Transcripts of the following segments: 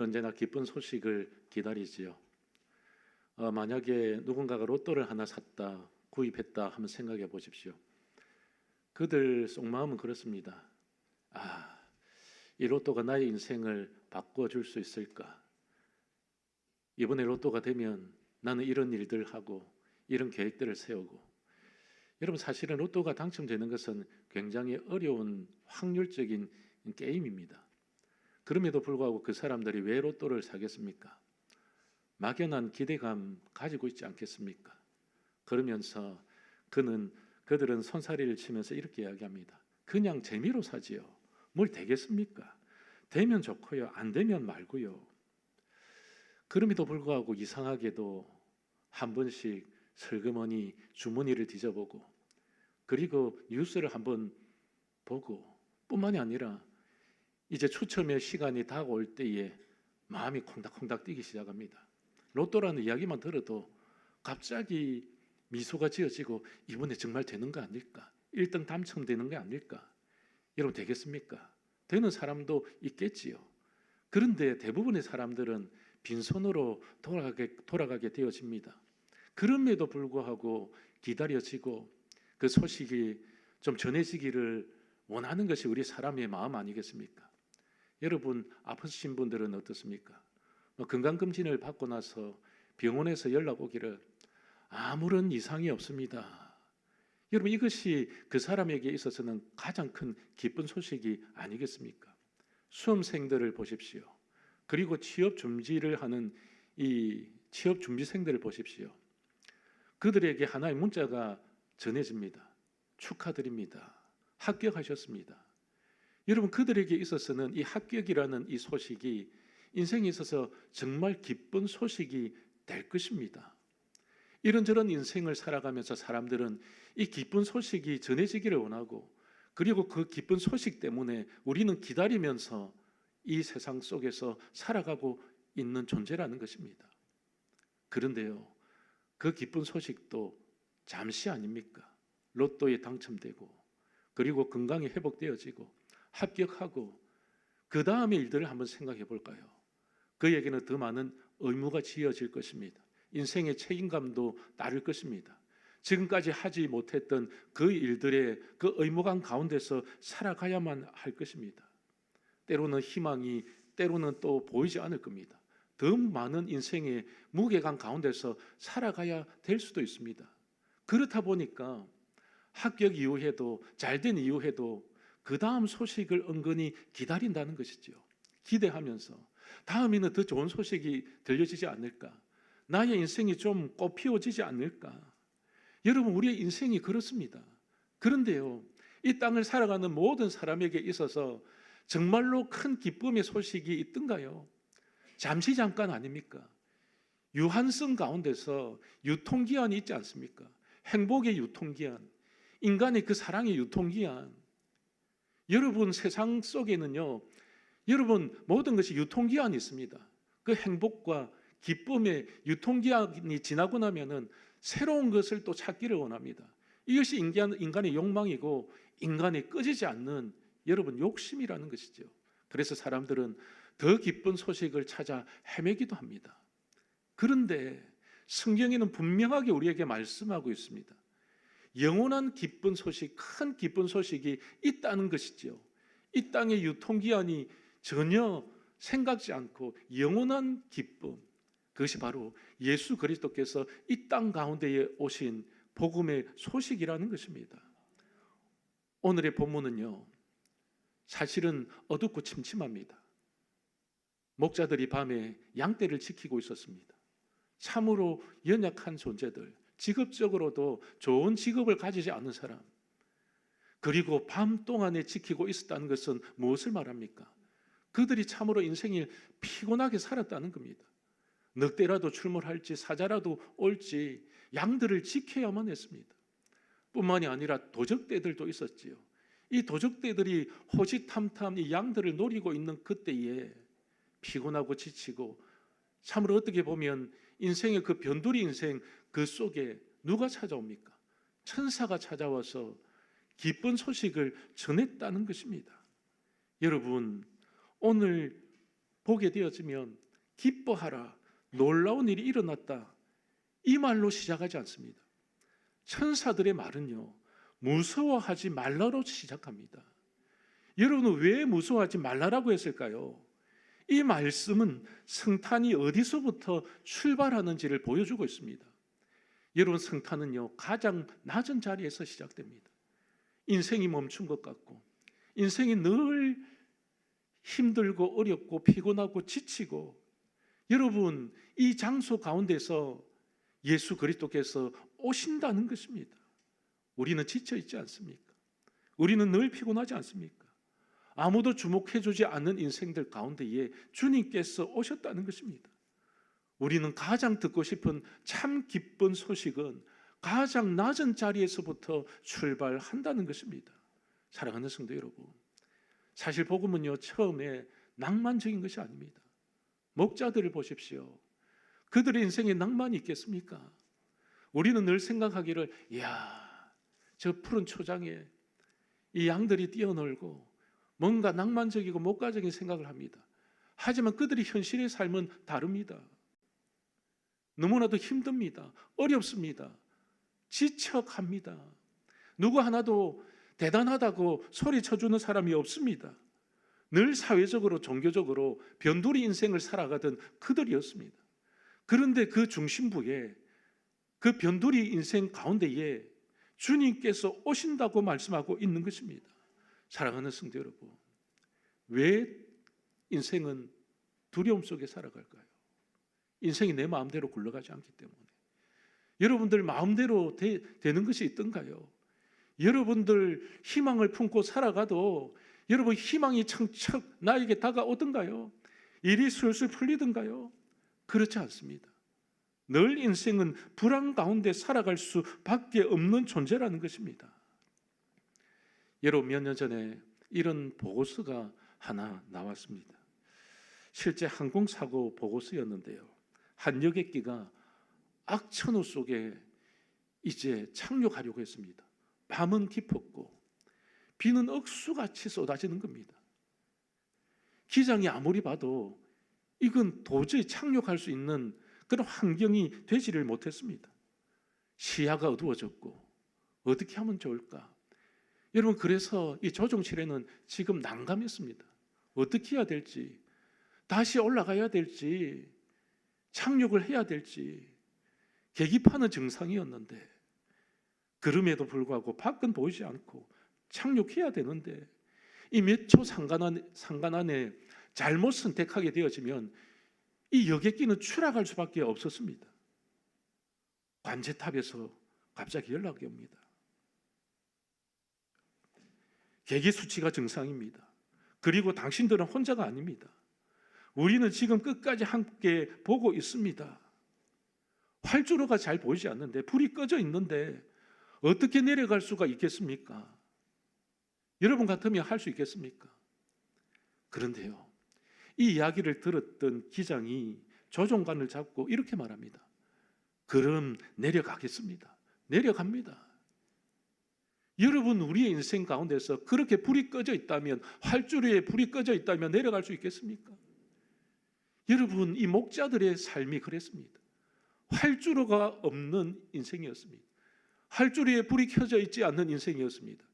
언제나 기쁜 소식을 기다리지요. 만약에 누군가가 로또를 하나 샀다, 구입했다 하면 생각해 보십시오. 그들 속마음은 그렇습니다. 아, 이 로또가 나의 인생을 바꿔줄 수 있을까? 이번에 로또가 되면 나는 이런 일들 하고 이런 계획들을 세우고. 여러분, 사실은 로또가 당첨되는 것은 굉장히 어려운 확률적인 게임입니다. 그럼에도 불구하고 그 사람들이 왜 로또를 사겠습니까? 막연한 기대감 가지고 있지 않겠습니까? 그러면서 그들은 손사래를 치면서 이렇게 이야기합니다. 그냥 재미로 사지요. 뭘 되겠습니까? 되면 좋고요. 안 되면 말고요. 그럼에도 불구하고 이상하게도 한 번씩 슬그머니 주머니를 뒤져보고, 그리고 뉴스를 한번 보고, 뿐만이 아니라 이제 추첨의 시간이 다가올 때에 마음이 콩닥콩닥 뛰기 시작합니다. 로또라는 이야기만 들어도 갑자기 미소가 지어지고, 이번에 정말 되는 거 아닐까? 1등 당첨되는 게 아닐까? 여러분, 되겠습니까? 되는 사람도 있겠지요. 그런데 대부분의 사람들은 빈손으로 돌아가게 되어집니다. 그럼에도 불구하고 기다려지고 그 소식이 좀 전해지기를 원하는 것이 우리 사람의 마음 아니겠습니까? 여러분, 아프신 분들은 어떻습니까? 건강검진을 받고 나서 병원에서 연락 오기를 아무런 이상이 없습니다. 여러분, 이것이 그 사람에게 있어서는 가장 큰 기쁜 소식이 아니겠습니까? 수험생들을 보십시오. 그리고 취업 준비를 하는 이 취업 준비생들을 보십시오. 그들에게 하나의 문자가 전해집니다. 축하드립니다. 합격하셨습니다. 여러분, 그들에게 있어서는 이 합격이라는 이 소식이 인생에 있어서 정말 기쁜 소식이 될 것입니다. 이런저런 인생을 살아가면서 사람들은 이 기쁜 소식이 전해지기를 원하고, 그리고 그 기쁜 소식 때문에 우리는 기다리면서 이 세상 속에서 살아가고 있는 존재라는 것입니다. 그런데요, 그 기쁜 소식도 잠시 아닙니까? 로또에 당첨되고, 그리고 건강이 회복되어지고 합격하고 그 다음의 일들을 한번 생각해 볼까요? 그에게는 더 많은 의무가 지어질 것입니다. 인생의 책임감도 따를 것입니다. 지금까지 하지 못했던 그 일들의 그 의무감 가운데서 살아가야만 할 것입니다. 때로는 희망이, 때로는 또 보이지 않을 겁니다. 더 많은 인생의 무게감 가운데서 살아가야 될 수도 있습니다. 그렇다 보니까 합격 이후에도, 잘된 이후에도 그 다음 소식을 은근히 기다린다는 것이죠. 기대하면서 다음에는 더 좋은 소식이 들려지지 않을까? 나의 인생이 좀 꽃피워지지 않을까? 여러분, 우리의 인생이 그렇습니다. 그런데요, 이 땅을 살아가는 모든 사람에게 있어서 정말로 큰 기쁨의 소식이 있던가요? 잠시 잠깐 아닙니까? 유한성 가운데서 유통기한이 있지 않습니까? 행복의 유통기한, 인간의 그 사랑의 유통기한. 여러분, 세상 속에는요, 여러분, 모든 것이 유통기한이 있습니다. 그 행복과 기쁨의 유통기한이 지나고 나면은 새로운 것을 또 찾기를 원합니다. 이것이 인간의 욕망이고 인간의 꺼지지 않는 여러분 욕심이라는 것이죠. 그래서 사람들은 더 기쁜 소식을 찾아 헤매기도 합니다. 그런데 성경에는 분명하게 우리에게 말씀하고 있습니다. 영원한 기쁜 소식, 큰 기쁜 소식이 있다는 것이죠. 이 땅의 유통기한이 전혀 생각지 않고 영원한 기쁨, 그것이 바로 예수 그리스도께서 이 땅 가운데에 오신 복음의 소식이라는 것입니다. 오늘의 본문은요, 사실은 어둡고 침침합니다. 목자들이 밤에 양떼를 지키고 있었습니다. 참으로 연약한 존재들, 직업적으로도 좋은 직업을 가지지 않은 사람, 그리고 밤 동안에 지키고 있었다는 것은 무엇을 말합니까? 그들이 참으로 인생을 피곤하게 살았다는 겁니다. 늑대라도 출몰할지 사자라도 올지 양들을 지켜야만 했습니다. 뿐만이 아니라 도적떼들도 있었지요. 이 도적떼들이 호시탐탐 이 양들을 노리고 있는 그때에 피곤하고 지치고, 참으로 어떻게 보면 인생의 그 변두리 인생 그 속에 누가 찾아옵니까? 천사가 찾아와서 기쁜 소식을 전했다는 것입니다. 여러분, 오늘 보게 되어지면 기뻐하라, 놀라운 일이 일어났다, 이 말로 시작하지 않습니다. 천사들의 말은요, 무서워하지 말라로 시작합니다. 여러분은 왜 무서워하지 말라라고 했을까요? 이 말씀은 성탄이 어디서부터 출발하는지를 보여주고 있습니다. 여러분, 성탄은요, 가장 낮은 자리에서 시작됩니다. 인생이 멈춘 것 같고, 인생이 늘 힘들고 어렵고 피곤하고 지치고, 여러분, 이 장소 가운데서 예수 그리스도께서 오신다는 것입니다. 우리는 지쳐 있지 않습니까? 우리는 늘 피곤하지 않습니까? 아무도 주목해주지 않는 인생들 가운데에 주님께서 오셨다는 것입니다. 우리는 가장 듣고 싶은 참 기쁜 소식은 가장 낮은 자리에서부터 출발한다는 것입니다. 사랑하는 성도 여러분, 사실 복음은요, 처음에 낭만적인 것이 아닙니다. 목자들을 보십시오. 그들의 인생에 낭만이 있겠습니까? 우리는 늘 생각하기를, 이야, 저 푸른 초장에 이 양들이 뛰어놀고 뭔가 낭만적이고 목가적인 생각을 합니다. 하지만 그들이 현실의 삶은 다릅니다. 너무나도 힘듭니다. 어렵습니다. 지쳐갑니다. 누구 하나도 대단하다고 소리쳐주는 사람이 없습니다. 늘 사회적으로 종교적으로 변두리 인생을 살아가던 그들이었습니다. 그런데 그 중심부에, 그 변두리 인생 가운데에 주님께서 오신다고 말씀하고 있는 것입니다. 사랑하는 성도 여러분, 왜 인생은 두려움 속에 살아갈까요? 인생이 내 마음대로 굴러가지 않기 때문에. 여러분들 마음대로 되는 것이 있던가요? 여러분들 희망을 품고 살아가도 여러분 희망이 청척 나에게 다가오던가요? 일이 술술 풀리던가요? 그렇지 않습니다. 늘 인생은 불안 가운데 살아갈 수밖에 없는 존재라는 것입니다. 여러분, 몇 년 전에 이런 보고서가 하나 나왔습니다. 실제 항공사고 보고서였는데요, 한 여객기가 악천후 속에 이제 착륙하려고 했습니다. 밤은 깊었고 비는 억수같이 쏟아지는 겁니다. 기장이 아무리 봐도 이건 도저히 착륙할 수 있는 그런 환경이 되지를 못했습니다. 시야가 어두워졌고 어떻게 하면 좋을까? 여러분, 그래서 이 조종실에는 지금 난감했습니다. 어떻게 해야 될지, 다시 올라가야 될지, 착륙을 해야 될지. 계기판은 정상이었는데 그럼에도 불구하고 밖은 보이지 않고 착륙해야 되는데 이 몇 초 상간 안에 잘못 선택하게 되어지면 이 여객기는 추락할 수밖에 없었습니다. 관제탑에서 갑자기 연락이 옵니다. 계기 수치가 정상입니다. 그리고 당신들은 혼자가 아닙니다. 우리는 지금 끝까지 함께 보고 있습니다. 활주로가 잘 보이지 않는데, 불이 꺼져 있는데 어떻게 내려갈 수가 있겠습니까? 여러분 같으면 할 수 있겠습니까? 그런데요, 이 이야기를 들었던 기장이 조종관을 잡고 이렇게 말합니다. 그럼 내려가겠습니다. 내려갑니다. 여러분, 우리의 인생 가운데서 그렇게 불이 꺼져 있다면, 활주로에 불이 꺼져 있다면 내려갈 수 있겠습니까? 여러분, 이 목자들의 삶이 그랬습니다. 활주로가 없는 인생이었습니다. 활주로에 불이 켜져 있지 않는 인생이었습니다.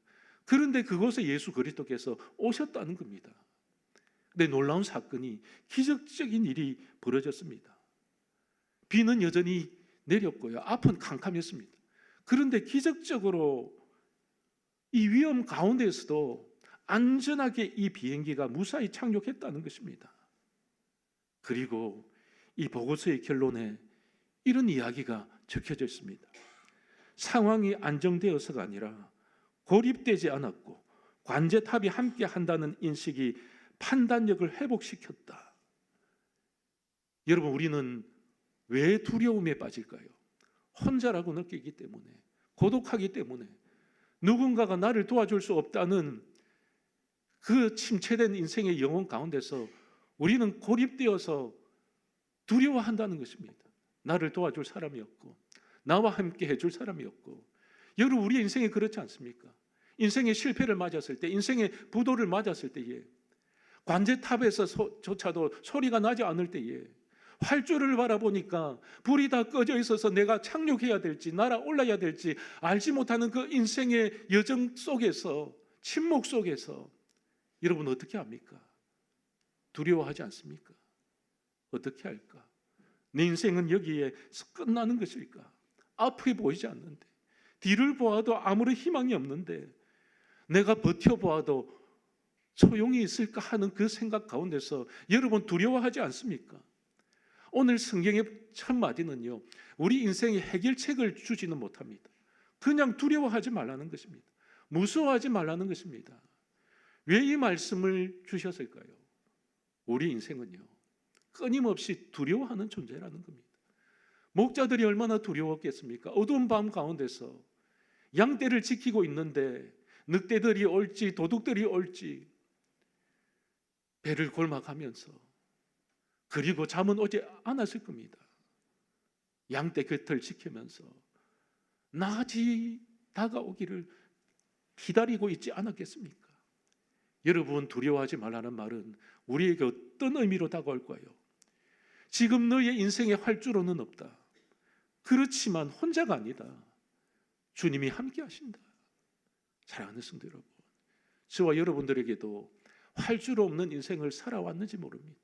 그런데 그곳에 예수 그리스도께서 오셨다는 겁니다. 근데 놀라운 사건이, 기적적인 일이 벌어졌습니다. 비는 여전히 내렸고요, 앞은 캄캄했습니다. 그런데 기적적으로 이 위험 가운데에서도 안전하게 이 비행기가 무사히 착륙했다는 것입니다. 그리고 이 보고서의 결론에 이런 이야기가 적혀져 있습니다. 상황이 안정되어서가 아니라 고립되지 않았고 관제탑이 함께 한다는 인식이 판단력을 회복시켰다. 여러분, 우리는 왜 두려움에 빠질까요? 혼자라고 느끼기 때문에, 고독하기 때문에, 누군가가 나를 도와줄 수 없다는 그 침체된 인생의 영혼 가운데서 우리는 고립되어서 두려워한다는 것입니다. 나를 도와줄 사람이 없고 나와 함께 해줄 사람이 없고. 여러분, 우리의 인생이 그렇지 않습니까? 인생의 실패를 맞았을 때, 인생의 부도를 맞았을 때에 관제탑에서조차도 소리가 나지 않을 때에 활주로를 바라보니까 불이 다 꺼져 있어서 내가 착륙해야 될지 날아올라야 될지 알지 못하는 그 인생의 여정 속에서, 침묵 속에서 여러분 어떻게 합니까? 두려워하지 않습니까? 어떻게 할까? 내 인생은 여기에 끝나는 것일까? 앞이 보이지 않는데, 뒤를 보아도 아무런 희망이 없는데, 내가 버텨보아도 소용이 있을까 하는 그 생각 가운데서 여러분 두려워하지 않습니까? 오늘 성경의 첫 마디는요, 우리 인생의 해결책을 주지는 못합니다. 그냥 두려워하지 말라는 것입니다. 무서워하지 말라는 것입니다. 왜 이 말씀을 주셨을까요? 우리 인생은요, 끊임없이 두려워하는 존재라는 겁니다. 목자들이 얼마나 두려웠겠습니까? 어두운 밤 가운데서 양떼를 지키고 있는데 늑대들이 올지 도둑들이 올지 배를 골막하면서, 그리고 잠은 오지 않았을 겁니다. 양떼 곁을 지키면서 낮이 다가오기를 기다리고 있지 않았겠습니까? 여러분, 두려워하지 말라는 말은 우리에게 어떤 의미로 다가올까요? 지금 너의 인생의 활주로는 없다. 그렇지만 혼자가 아니다. 주님이 함께 하신다. 사랑하는 성도 여러분, 저와 여러분들에게도 활주로 없는 인생을 살아왔는지 모릅니다.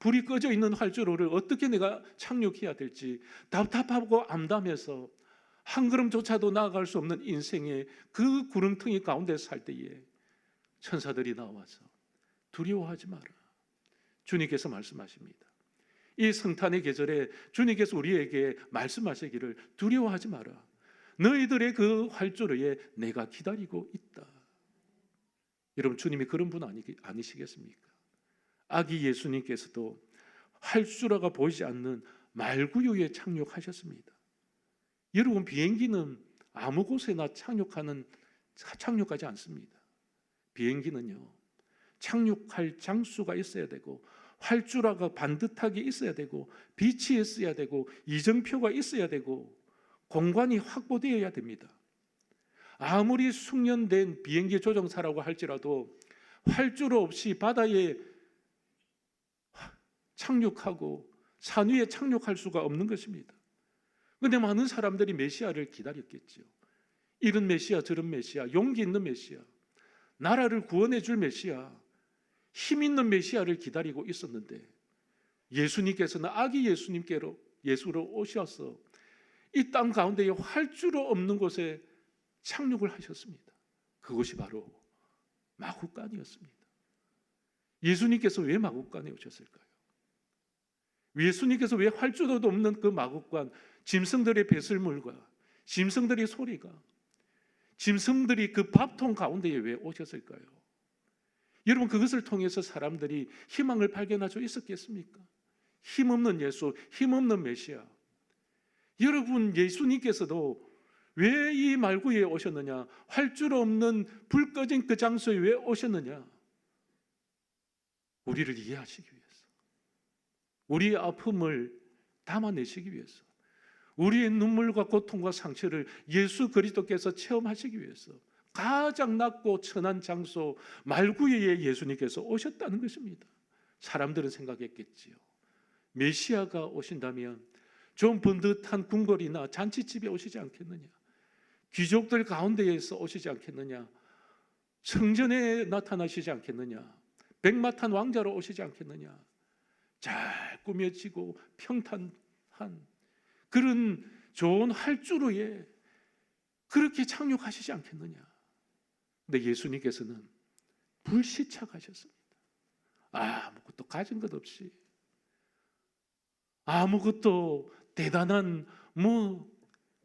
불이 꺼져 있는 활주로를 어떻게 내가 착륙해야 될지 답답하고 암담해서 한 걸음조차도 나아갈 수 없는 인생의 그 구렁텅이 가운데 살 때에 천사들이 나와서 두려워하지 마라, 주님께서 말씀하십니다. 이 성탄의 계절에 주님께서 우리에게 말씀하시기를 두려워하지 마라. 너희들의 그 활주로에 내가 기다리고 있다. 여러분, 주님이 그런 분 아니시겠습니까? 아기 예수님께서도 활주로가 보이지 않는 말구유에 착륙하셨습니다. 여러분, 비행기는 아무 곳에나 착륙하지 않습니다. 비행기는요, 착륙할 장수가 있어야 되고, 활주로가 반듯하게 있어야 되고, 빛이 있어야 되고, 이정표가 있어야 되고, 공간이 확보되어야 됩니다. 아무리 숙련된 비행기 조종사라고 할지라도 활주로 없이 바다에 착륙하고 산 위에 착륙할 수가 없는 것입니다. 그런데 많은 사람들이 메시아를 기다렸겠죠. 이런 메시아 저런 메시아, 용기 있는 메시아, 나라를 구원해 줄 메시아, 힘 있는 메시아를 기다리고 있었는데, 예수님께서는 아기 예수로 오셔서 이 땅 가운데에 활주로 없는 곳에 착륙을 하셨습니다. 그것이 바로 마구간이었습니다. 예수님께서 왜 마구간에 오셨을까요? 예수님께서 왜 활주로도 없는 그 마구간, 짐승들의 배설물과 짐승들의 소리가, 짐승들이 그 밥통 가운데에 왜 오셨을까요? 여러분, 그것을 통해서 사람들이 희망을 발견할 수 있었겠습니까? 힘없는 예수, 힘없는 메시아. 여러분, 예수님께서도 왜 이 말구에 오셨느냐? 활주로 없는 불 꺼진 그 장소에 왜 오셨느냐? 우리를 이해하시기 위해서, 우리의 아픔을 담아내시기 위해서, 우리의 눈물과 고통과 상처를 예수 그리스도께서 체험하시기 위해서 가장 낮고 천한 장소 말구유에 예수님께서 오셨다는 것입니다. 사람들은 생각했겠지요. 메시아가 오신다면 좀 번듯한 궁궐이나 잔치집에 오시지 않겠느냐? 귀족들 가운데에서 오시지 않겠느냐? 성전에 나타나시지 않겠느냐? 백마탄 왕자로 오시지 않겠느냐? 잘 꾸며지고 평탄한 그런 좋은 활주로에 그렇게 착륙하시지 않겠느냐? 근데 예수님께서는 불시착하셨습니다. 아무것도 가진 것 없이, 아무것도 대단한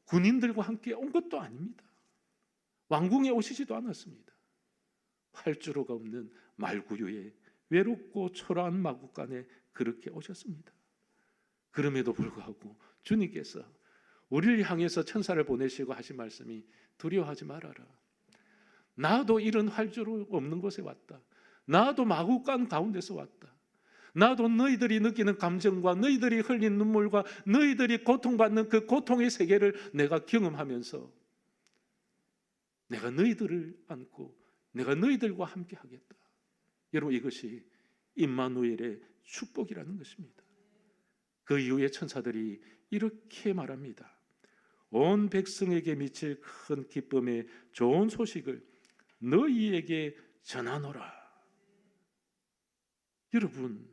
군인들과 함께 온 것도 아닙니다. 왕궁에 오시지도 않았습니다. 활주로가 없는 말구유에 외롭고 초라한 마구간에 그렇게 오셨습니다. 그럼에도 불구하고 주님께서 우리를 향해서 천사를 보내시고 하신 말씀이 두려워하지 말아라. 나도 이런 활주로 없는 곳에 왔다. 나도 마구간 가운데서 왔다. 나도 너희들이 느끼는 감정과 너희들이 흘린 눈물과 너희들이 고통받는 그 고통의 세계를 내가 경험하면서 내가 너희들을 안고 내가 너희들과 함께 하겠다. 여러분, 이것이 임마누엘의 축복이라는 것입니다. 그 이후에 천사들이 이렇게 말합니다. 온 백성에게 미칠 큰 기쁨의 좋은 소식을 너희에게 전하노라. 여러분,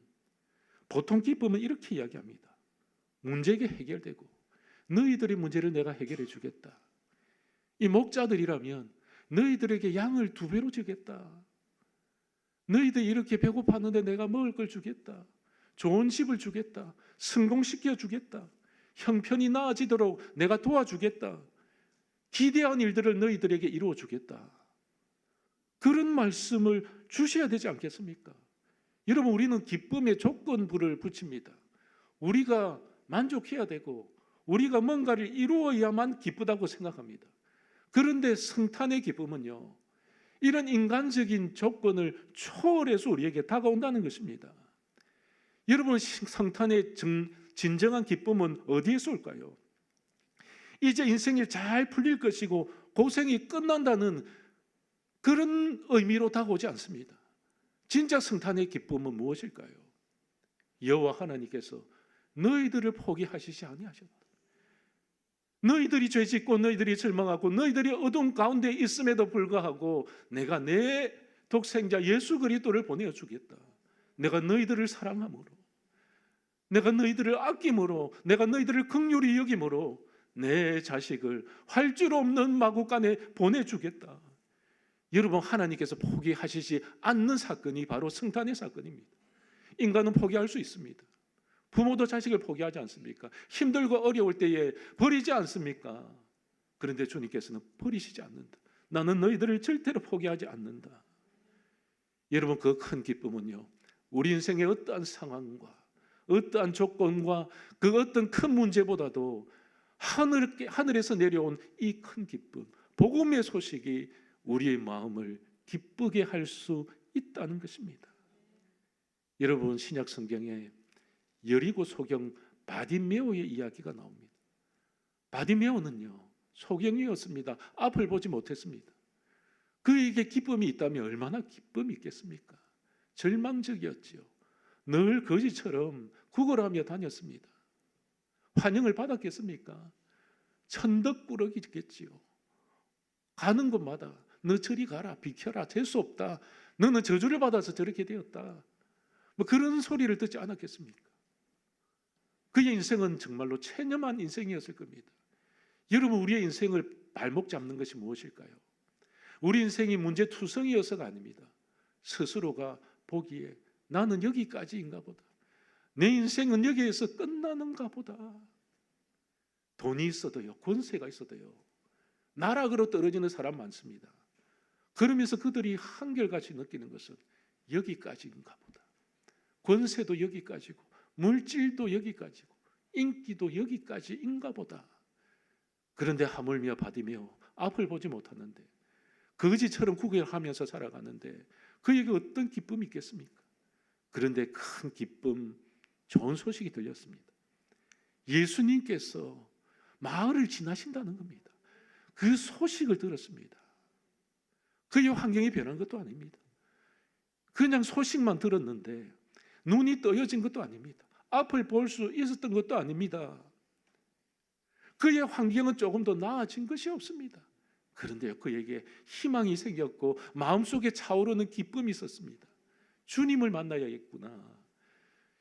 보통 기쁨은 이렇게 이야기합니다. 문제가 해결되고 너희들의 문제를 내가 해결해 주겠다. 이 목자들이라면 너희들에게 양을 2배로 주겠다. 너희들 이렇게 배고팠는데 내가 먹을 걸 주겠다. 좋은 집을 주겠다. 성공시켜 주겠다. 형편이 나아지도록 내가 도와주겠다. 기대한 일들을 너희들에게 이루어 주겠다. 그런 말씀을 주셔야 되지 않겠습니까? 여러분, 우리는 기쁨의 조건부를 붙입니다. 우리가 만족해야 되고 우리가 뭔가를 이루어야만 기쁘다고 생각합니다. 그런데 성탄의 기쁨은요, 이런 인간적인 조건을 초월해서 우리에게 다가온다는 것입니다. 여러분, 성탄의 진정한 기쁨은 어디에서 올까요? 이제 인생이 잘 풀릴 것이고 고생이 끝난다는 그런 의미로 다가오지 않습니다. 진짜 성탄의 기쁨은 무엇일까요? 여호와 하나님께서 너희들을 포기하시지 아니하셨다. 너희들이 죄짓고 너희들이 절망하고 너희들이 어둠 가운데 있음에도 불구하고 내가 내 독생자 예수 그리스도를 보내주겠다. 내가 너희들을 사랑함으로, 내가 너희들을 아낌으로, 내가 너희들을 긍휼히 여김으로 내 자식을 활줄 없는 마구간에 보내주겠다. 여러분, 하나님께서 포기하시지 않는 사건이 바로 성탄의 사건입니다. 인간은 포기할 수 있습니다. 부모도 자식을 포기하지 않습니까? 힘들고 어려울 때에 버리지 않습니까? 그런데 주님께서는 버리시지 않는다. 나는 너희들을 절대로 포기하지 않는다. 여러분, 그 큰 기쁨은요, 우리 인생의 어떠한 상황과 어떠한 조건과 그 어떤 큰 문제보다도 하늘에서 내려온 이 큰 기쁨, 복음의 소식이 우리의 마음을 기쁘게 할 수 있다는 것입니다. 여러분, 신약 성경에 여리고 소경 바디메오의 이야기가 나옵니다. 바디메오는요, 소경이었습니다. 앞을 보지 못했습니다. 그에게 기쁨이 있다면 얼마나 기쁨이 있겠습니까? 절망적이었지요. 늘 거지처럼 구걸하며 다녔습니다. 환영을 받았겠습니까? 천덕꾸러기겠지요. 가는 곳마다 너 저리 가라, 비켜라, 될 수 없다, 너는 저주를 받아서 저렇게 되었다, 뭐 그런 소리를 듣지 않았겠습니까? 그의 인생은 정말로 체념한 인생이었을 겁니다. 여러분, 우리의 인생을 발목 잡는 것이 무엇일까요? 우리 인생이 문제투성이어서가 아닙니다. 스스로가 보기에 나는 여기까지인가 보다, 내 인생은 여기에서 끝나는가 보다. 돈이 있어도요, 권세가 있어도요, 나락으로 떨어지는 사람 많습니다. 그러면서 그들이 한결같이 느끼는 것은 여기까지인가 보다. 권세도 여기까지고 물질도 여기까지고 인기도 여기까지인가 보다. 그런데 하물며 바디메오 앞을 보지 못하는데 거지처럼 구걸하면서 살아가는데 그에게 어떤 기쁨이 있겠습니까? 그런데 큰 기쁨, 좋은 소식이 들렸습니다. 예수님께서 마을을 지나신다는 겁니다. 그 소식을 들었습니다. 그의 환경이 변한 것도 아닙니다. 그냥 소식만 들었는데 눈이 떠여진 것도 아닙니다. 앞을 볼 수 있었던 것도 아닙니다. 그의 환경은 조금 더 나아진 것이 없습니다. 그런데 그에게 희망이 생겼고 마음속에 차오르는 기쁨이 있었습니다. 주님을 만나야겠구나.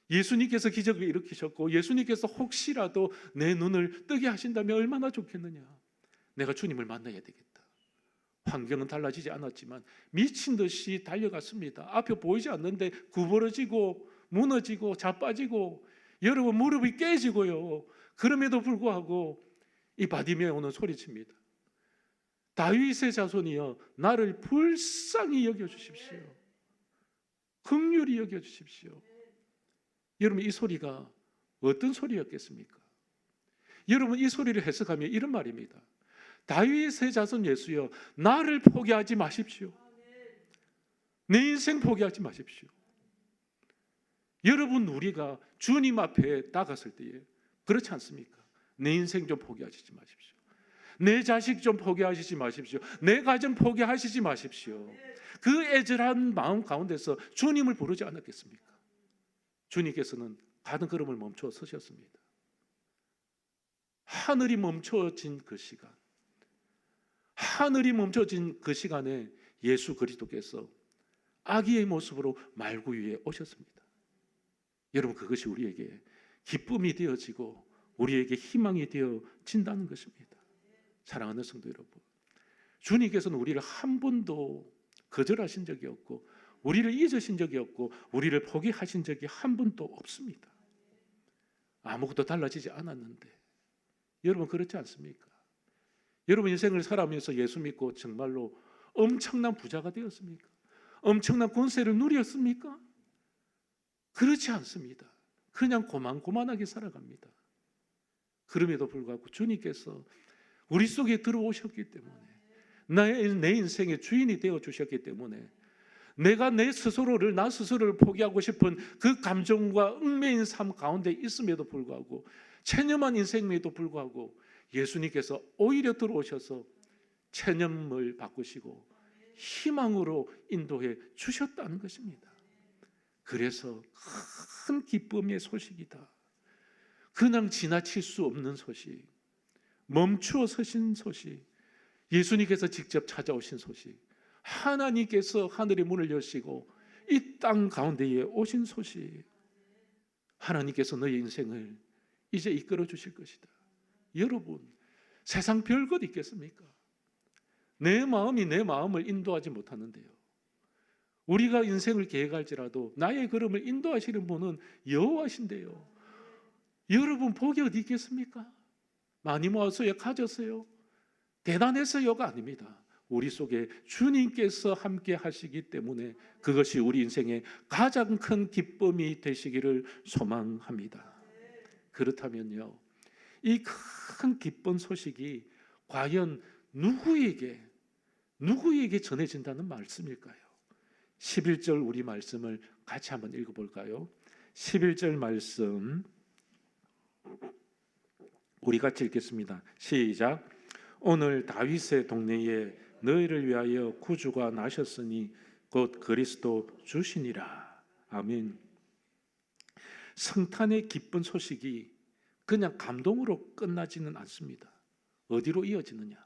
예수님께서 기적을 일으키셨고 예수님께서 혹시라도 내 눈을 뜨게 하신다면 얼마나 좋겠느냐. 내가 주님을 만나야 되겠다. 환경은 달라지지 않았지만 미친 듯이 달려갔습니다. 앞에 보이지 않는데 구부러지고 무너지고 자빠지고 여러분 무릎이 깨지고요. 그럼에도 불구하고 이 바디메오는 소리칩니다. 다윗의 자손이여, 나를 불쌍히 여겨주십시오. 긍휼히 여겨주십시오. 여러분, 이 소리가 어떤 소리였겠습니까? 여러분, 이 소리를 해석하면 이런 말입니다. 다윗의 자손 예수여, 나를 포기하지 마십시오. 내 인생 포기하지 마십시오. 여러분, 우리가 주님 앞에 나갔을 때에 그렇지 않습니까? 내 인생 좀 포기하시지 마십시오. 내 자식 좀 포기하시지 마십시오. 내 가정 포기하시지 마십시오. 그 애절한 마음 가운데서 주님을 부르지 않았겠습니까? 주님께서는 가는 걸음을 멈춰 서셨습니다. 하늘이 멈춰진 그 시간, 하늘이 멈춰진 그 시간에 예수 그리스도께서 아기의 모습으로 말구 위에 오셨습니다. 여러분, 그것이 우리에게 기쁨이 되어지고 우리에게 희망이 되어진다는 것입니다. 사랑하는 성도 여러분, 주님께서는 우리를 한 번도 거절하신 적이 없고 우리를 잊으신 적이 없고 우리를 포기하신 적이 한 번도 없습니다. 아무것도 달라지지 않았는데 여러분, 그렇지 않습니까? 여러분, 인생을 살아가면서 예수 믿고 정말로 엄청난 부자가 되었습니까? 엄청난 권세를 누렸습니까? 그렇지 않습니다. 그냥 고만고만하게 살아갑니다. 그럼에도 불구하고 주님께서 우리 속에 들어오셨기 때문에, 내 인생의 주인이 되어주셨기 때문에, 내가 나 스스로를 포기하고 싶은 그 감정과 얽매인 삶 가운데 있음에도 불구하고, 체념한 인생에도 불구하고 예수님께서 오히려 들어오셔서 체념을 바꾸시고 희망으로 인도해 주셨다는 것입니다. 그래서 큰 기쁨의 소식이다. 그냥 지나칠 수 없는 소식, 멈추어 서신 소식, 예수님께서 직접 찾아오신 소식, 하나님께서 하늘의 문을 여시고 이 땅 가운데에 오신 소식, 하나님께서 너의 인생을 이제 이끌어 주실 것이다. 여러분, 세상 별것 있겠습니까? 내 마음이 내 마음을 인도하지 못하는데요, 우리가 인생을 계획할지라도 나의 걸음을 인도하시는 분은 여호와신데요. 여러분, 복이 어디 있겠습니까? 많이 모았어요? 가졌어요? 대단해서요가 아닙니다. 우리 속에 주님께서 함께 하시기 때문에 그것이 우리 인생의 가장 큰 기쁨이 되시기를 소망합니다. 그렇다면요, 이 큰 기쁜 소식이 과연 누구에게 전해진다는 말씀일까요? 11절 우리 말씀을 같이 한번 읽어볼까요? 11절 말씀 우리 같이 읽겠습니다. 시작. 오늘 다윗의 동네에 너희를 위하여 구주가 나셨으니 곧 그리스도 주시니라. 아멘. 성탄의 기쁜 소식이 그냥 감동으로 끝나지는 않습니다. 어디로 이어지느냐?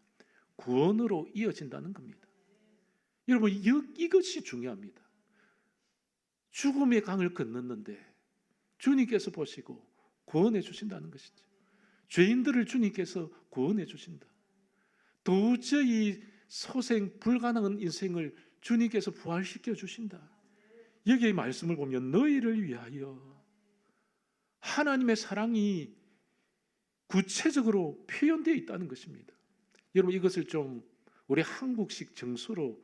구원으로 이어진다는 겁니다. 여러분, 이것이 중요합니다. 죽음의 강을 건넜는데 주님께서 보시고 구원해 주신다는 것이죠. 죄인들을 주님께서 구원해 주신다. 도저히 소생 불가능한 인생을 주님께서 부활시켜 주신다. 여기의 말씀을 보면 너희를 위하여, 하나님의 사랑이 구체적으로 표현되어 있다는 것입니다. 여러분, 이것을 좀 우리 한국식 정서로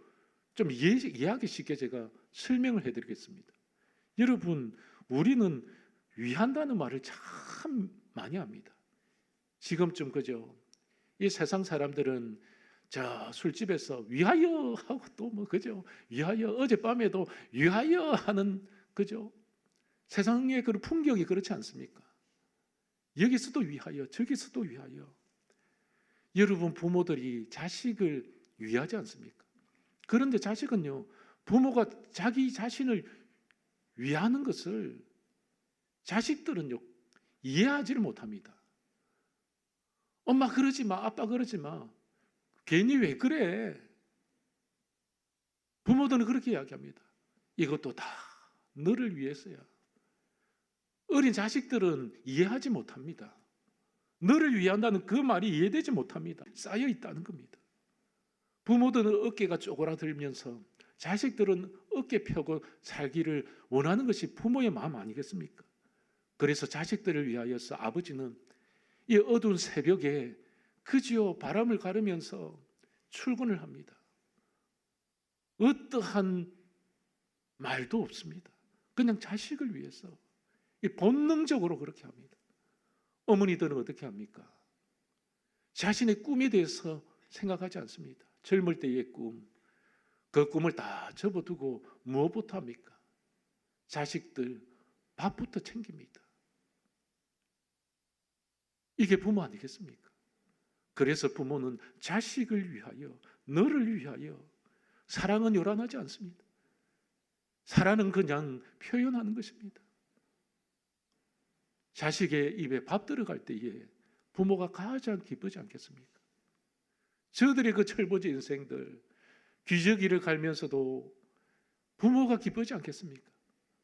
좀 이해하기 쉽게 제가 설명을 해드리겠습니다. 여러분, 우리는 위한다는 말을 참 많이 합니다. 지금쯤 그죠? 이 세상 사람들은 저 술집에서 위하여 하고 또 뭐 그죠? 위하여, 어젯밤에도 위하여 하는 그죠? 세상의 그런 풍경이 그렇지 않습니까? 여기서도 위하여, 저기서도 위하여. 여러분, 부모들이 자식을 위하지 않습니까? 그런데 자식은요, 부모가 자기 자신을 위하는 것을 자식들은요 이해하지를 못합니다. 엄마 그러지 마, 아빠 그러지 마, 괜히 왜 그래? 부모들은 그렇게 이야기합니다. 이것도 다 너를 위해서야. 어린 자식들은 이해하지 못합니다. 너를 위한다는 그 말이 이해되지 못합니다. 쌓여 있다는 겁니다. 부모들은 어깨가 쪼그라들면서 자식들은 어깨 펴고 살기를 원하는 것이 부모의 마음 아니겠습니까? 그래서 자식들을 위하여서 아버지는 이 어두운 새벽에 그지요 바람을 가르면서 출근을 합니다. 어떠한 말도 없습니다. 그냥 자식을 위해서 본능적으로 그렇게 합니다. 어머니들은 어떻게 합니까? 자신의 꿈에 대해서 생각하지 않습니다. 젊을 때의 꿈, 그 꿈을 다 접어두고 무엇부터 합니까? 자식들 밥부터 챙깁니다. 이게 부모 아니겠습니까? 그래서 부모는 자식을 위하여, 너를 위하여. 사랑은 요란하지 않습니다. 사랑은 그냥 표현하는 것입니다. 자식의 입에 밥 들어갈 때에 부모가 가장 기쁘지 않겠습니까? 저들의 그 철부지 인생들, 기저귀를 갈면서도 부모가 기쁘지 않겠습니까?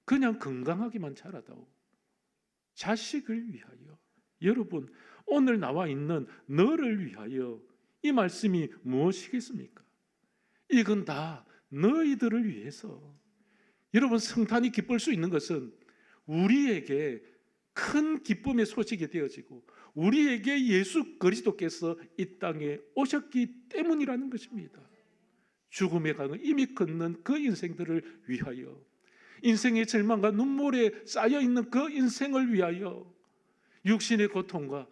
그냥 건강하게만 자라다오. 자식을 위하여. 여러분, 오늘 나와 있는 너를 위하여 이 말씀이 무엇이겠습니까? 이건 다 너희들을 위해서. 여러분, 성탄이 기쁠 수 있는 것은 우리에게 큰 기쁨의 소식이 되어지고 우리에게 예수 그리스도께서 이 땅에 오셨기 때문이라는 것입니다. 죽음의 강을 이미 걷는 그 인생들을 위하여, 인생의 절망과 눈물에 쌓여있는 그 인생을 위하여, 육신의 고통과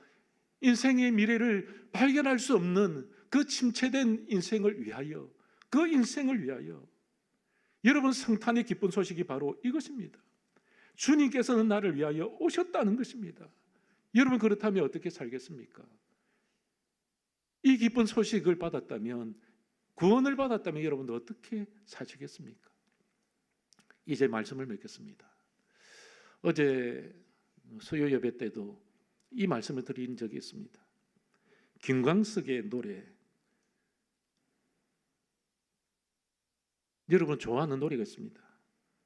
인생의 미래를 발견할 수 없는 그 침체된 인생을 위하여, 그 인생을 위하여. 여러분, 성탄의 기쁜 소식이 바로 이것입니다. 주님께서는 나를 위하여 오셨다는 것입니다. 여러분, 그렇다면 어떻게 살겠습니까? 이 기쁜 소식을 받았다면, 구원을 받았다면 여러분도 어떻게 사시겠습니까? 이제 말씀을 맺겠습니다. 어제 수요 예배 때도 이 말씀을 드린 적이 있습니다. 김광석의 노래, 여러분 좋아하는 노래가 있습니다.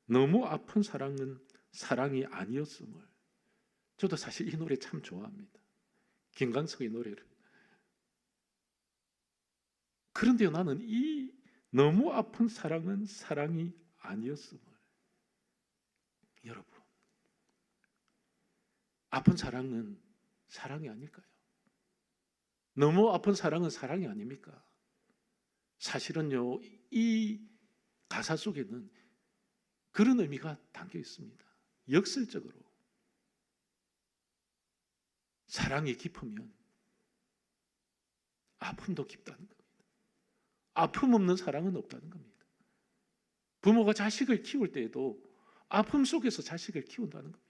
너무 아픈 사랑은 사랑이 아니었음을. 저도 사실 이 노래 참 좋아합니다. 김광석의 노래를. 그런데 나는 이 너무 아픈 사랑은 사랑이 아니었음을. 여러분, 아픈 사랑은 사랑이 아닐까요? 너무 아픈 사랑은 사랑이 아닙니까? 사실은요, 이 가사 속에는 그런 의미가 담겨 있습니다. 역설적으로 사랑이 깊으면 아픔도 깊다는 겁니다. 아픔 없는 사랑은 없다는 겁니다. 부모가 자식을 키울 때에도 아픔 속에서 자식을 키운다는 겁니다.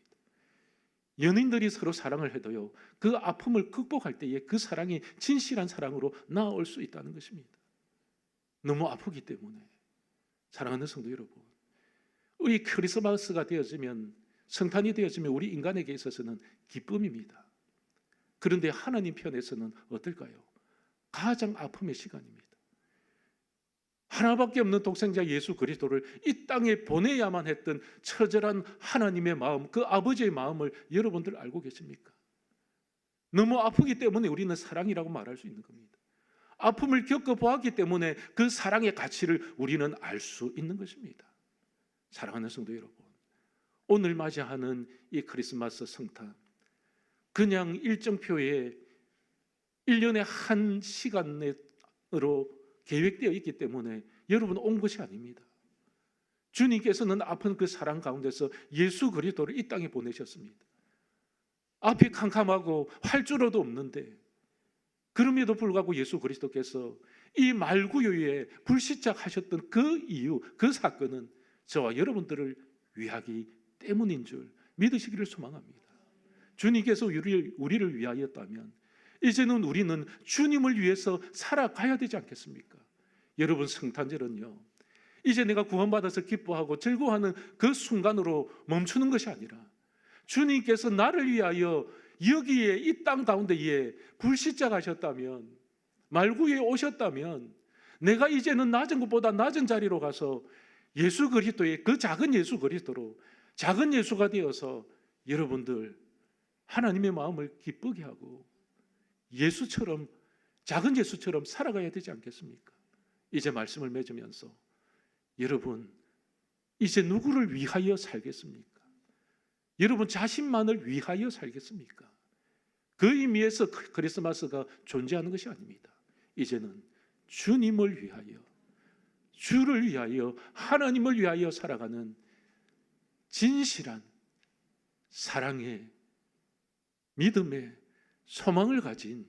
연인들이 서로 사랑을 해도요, 그 아픔을 극복할 때에 그 사랑이 진실한 사랑으로 나아올 수 있다는 것입니다. 너무 아프기 때문에. 사랑하는 성도 여러분, 우리 크리스마스가 되어지면, 성탄이 되어지면 우리 인간에게 있어서는 기쁨입니다. 그런데 하나님 편에서는 어떨까요? 가장 아픔의 시간입니다. 하나밖에 없는 독생자 예수 그리스도를 이 땅에 보내야만 했던 처절한 하나님의 마음, 그 아버지의 마음을 여러분들 알고 계십니까? 너무 아프기 때문에 우리는 사랑이라고 말할 수 있는 겁니다. 아픔을 겪어보았기 때문에 그 사랑의 가치를 우리는 알 수 있는 것입니다. 사랑하는 성도 여러분, 오늘 맞이하는 이 크리스마스 성탄, 그냥 일정표에 1년에 한 시간으로 계획되어 있기 때문에 여러분 온 것이 아닙니다. 주님께서는 아픈 그 사랑 가운데서 예수 그리스도를 이 땅에 보내셨습니다. 앞이 캄캄하고 활주로도 없는데, 그럼에도 불구하고 예수 그리스도께서 이 말구유에 불시착하셨던 그 이유, 그 사건은 저와 여러분들을 위하기 때문인 줄 믿으시기를 소망합니다. 주님께서 우리를 위하였다면 이제는 우리는 주님을 위해서 살아가야 되지 않겠습니까? 여러분, 성탄절은요, 이제 내가 구원받아서 기뻐하고 즐거워하는 그 순간으로 멈추는 것이 아니라 주님께서 나를 위하여 여기에 이 땅 가운데에 불시착하셨다면, 말구에 오셨다면, 내가 이제는 낮은 것보다 낮은 자리로 가서 예수 그리스도의 그 작은 예수 그리스도로 작은 예수가 되어서 여러분들 하나님의 마음을 기쁘게 하고 예수처럼, 작은 예수처럼 살아가야 되지 않겠습니까? 이제 말씀을 맺으면서 여러분, 이제 누구를 위하여 살겠습니까? 여러분 자신만을 위하여 살겠습니까? 그 의미에서 크리스마스가 존재하는 것이 아닙니다. 이제는 주님을 위하여, 주를 위하여, 하나님을 위하여 살아가는 진실한 사랑의, 믿음의, 소망을 가진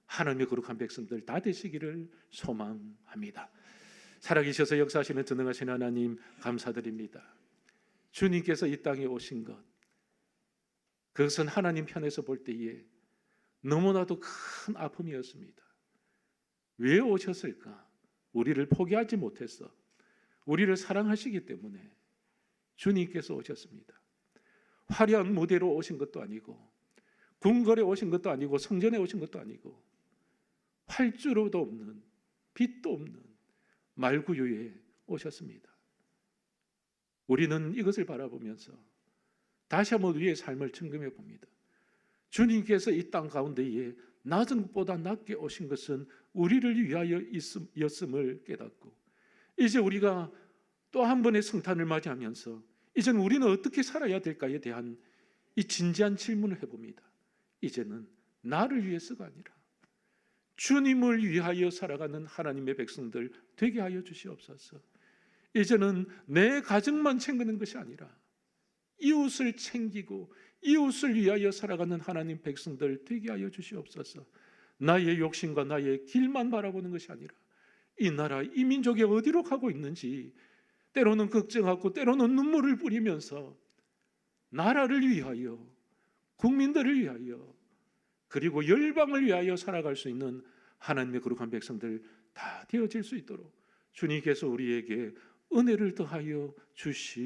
하나님의 거룩한 백성들 다 되시기를 소망합니다. 살아계셔서 역사하시는 전능하신 하나님 감사드립니다. 주님께서 이 땅에 오신 것, 그것은 하나님 편에서 볼 때에 너무나도 큰 아픔이었습니다. 왜 오셨을까? 우리를 포기하지 못해서, 우리를 사랑하시기 때문에 주님께서 오셨습니다. 화려한 무대로 오신 것도 아니고 궁궐에 오신 것도 아니고 성전에 오신 것도 아니고 활주로도 없는 빛도 없는 말구유에 오셨습니다. 우리는 이것을 바라보면서 다시 한번 우리의 삶을 점검해 봅니다. 주님께서 이 땅 가운데에 낮은 것보다 낮게 오신 것은 우리를 위하여 였음을 깨닫고 이제 우리가 또 한 번의 성탄을 맞이하면서 이제는 우리는 어떻게 살아야 될까에 대한 이 진지한 질문을 해봅니다. 이제는 나를 위해서가 아니라 주님을 위하여 살아가는 하나님의 백성들 되게 하여 주시옵소서. 이제는 내 가정만 챙기는 것이 아니라 이웃을 챙기고 이웃을 위하여 살아가는 하나님 백성들 되게 하여 주시옵소서. 나의 욕심과 나의 길만 바라보는 것이 아니라 이 나라, 이 민족이 어디로 가고 있는지 때로는 걱정하고 때로는 눈물을 뿌리면서 나라를 위하여, 국민들을 위하여, 그리고 열방을 위하여 살아갈 수 있는 하나님의 거룩한 백성들 다 되어질 수 있도록 주님께서 우리에게 은혜를 더하여 주시